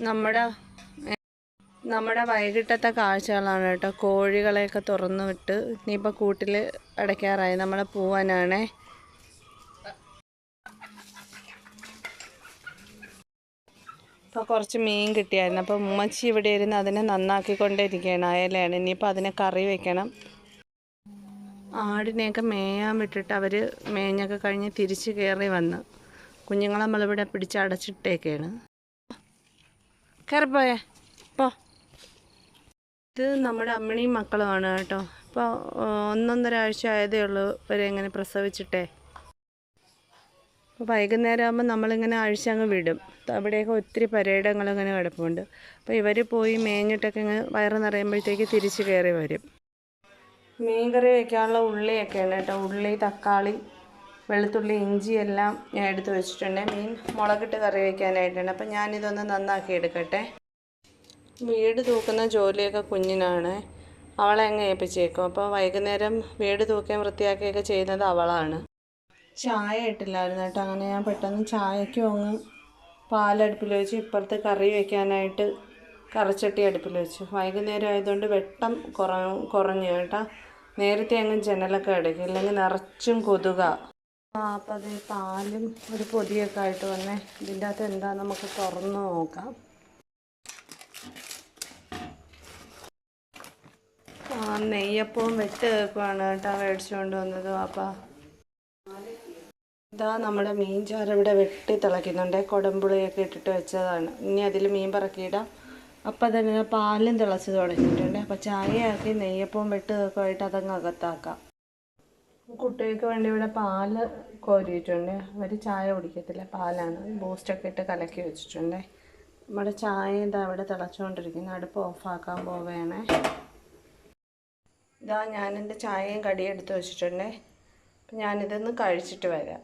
നമ്മുടെ നമ്മുടെ വൈകിട്ടത്തെ കാഴ്ചകളാണ് കേട്ടോ. കോഴികളെയൊക്കെ തുറന്നു വിട്ട് ഇനിയിപ്പോൾ കൂട്ടിൽ അടയ്ക്കാറായി. നമ്മളെ പൂവനാണേ. ഇപ്പോൾ കുറച്ച് മീൻ കിട്ടിയായിരുന്നു. അപ്പോൾ ഉമ്മച്ചി ഇവിടെ ഇരുന്ന് അതിനെ നന്നാക്കിക്കൊണ്ടിരിക്കുകയാണ്. അയലയാണ്. ഇനിയിപ്പോൾ അതിനെ കറി വെക്കണം. ആടിനെയൊക്കെ മേയാൻ വിട്ടിട്ട് അവർ മേഞ്ഞൊക്കെ കഴിഞ്ഞ് തിരിച്ച് കയറി വന്ന് കുഞ്ഞുങ്ങളെ നമ്മളിവിടെ പിടിച്ചടച്ചിട്ടേക്കാണ്. കയറിപ്പോയേ ഇപ്പോൾ. ഇത് നമ്മുടെ അമ്മിണിയും മക്കളുമാണ് കേട്ടോ. ഇപ്പോൾ 1.5 ആഴ്ച ആയതേ ഉള്ളൂ ഇവരെ ഇങ്ങനെ പ്രസവിച്ചിട്ടേ. അപ്പോൾ വൈകുന്നേരം ആകുമ്പോൾ നമ്മളിങ്ങനെ അങ്ങ് വിടും. അവിടെയൊക്കെ ഒത്തിരി പരയിടങ്ങളിങ്ങനെ കിടപ്പുണ്ട്. അപ്പോൾ ഇവർ പോയി മേഞ്ഞിട്ടൊക്കെ ഇങ്ങനെ വയറ് നിറയുമ്പോഴത്തേക്ക് തിരിച്ച് കയറി വരും. മീൻ കറി വയ്ക്കാനുള്ള ഉള്ളിയൊക്കെയാണ് കേട്ടോ. ഉള്ളി, തക്കാളി, വെളുത്തുള്ളി, ഇഞ്ചി എല്ലാം ഞാൻ എടുത്ത് വെച്ചിട്ടുണ്ട്. മീൻ മുളകിട്ട് കറി വയ്ക്കാനായിട്ടാണ്. അപ്പം ഞാനിതൊന്ന് നന്നാക്കി എടുക്കട്ടെ. വീട് തൂക്കുന്ന ജോലിയൊക്കെ കുഞ്ഞിനാണ്. അവളെ അങ്ങ് ഏൽപ്പിച്ചേക്കും. അപ്പോൾ വൈകുന്നേരം വീട് തൂക്കുകയും വൃത്തിയാക്കുകയൊക്കെ ചെയ്യുന്നത് അവളാണ്. ചായ ഇട്ടില്ലായിരുന്നു കേട്ടോ. അങ്ങനെ ഞാൻ പെട്ടെന്ന് ചായയ്ക്കും അങ്ങ് പാലടുപ്പിൽ വെച്ച് ഇപ്പുറത്ത് കറി വയ്ക്കാനായിട്ട് കറിച്ചട്ടി അടുപ്പിൽ വെച്ചു. വൈകുന്നേരം ആയതുകൊണ്ട് വെട്ടം കുറഞ്ഞു കേട്ടോ. നേരത്തെ അങ്ങ് ജനലൊക്കെ അടയ്ക്കും, ഇല്ലെങ്കിൽ നിറച്ചും കൊതുക. അപ്പോൾ അത് പാലും ഒരു പൊതിയൊക്കെ ആയിട്ട് വന്നേ. ഇതിൻ്റെ അകത്ത് എന്താ നമുക്ക് തുറന്നു നോക്കാം. നെയ്യപ്പവും വെട്ട് കേൾക്കുവാണ് കേട്ടോ മേടിച്ചുകൊണ്ട് വന്നത്. അപ്പോൾ ഇതാ നമ്മുടെ മീൻ ചാറ് ഇവിടെ വെട്ടി തിളയ്ക്കുന്നുണ്ട്. കുടമ്പുളിയൊക്കെ ഇട്ടിട്ട് വെച്ചതാണ്. ഇനി അതിൽ മീൻ പറക്കിയിടാം. അപ്പം തന്നെ പാലും തിളച്ച് തുടങ്ങിയിട്ടുണ്ട്. അപ്പോൾ ചായയാക്കി നെയ്യപ്പവും വെട്ട് കേൾക്കുമായിട്ട് അതങ്ങ് അകത്താക്കാം. കുട്ടികൾക്ക് വേണ്ടി ഇവിടെ പാല് കോരിയിട്ടുണ്ട്. അവർ ചായ കുടിക്കത്തില്ല, പാലാണ്. ബൂസ്റ്റൊക്കെ ഇട്ട് കലക്കി വെച്ചിട്ടുണ്ട്. നമ്മുടെ ചായ ഇതാ അവിടെ തിളച്ചുകൊണ്ടിരിക്കുന്നു. അടുപ്പ് ഓഫാക്കാൻ പോവുകയാണേ. ഇതാ ഞാൻ എൻ്റെ ചായയും കടിയും എടുത്ത് വെച്ചിട്ടുണ്ട്. അപ്പം ഞാനിതൊന്ന് കഴിച്ചിട്ട് വരാം.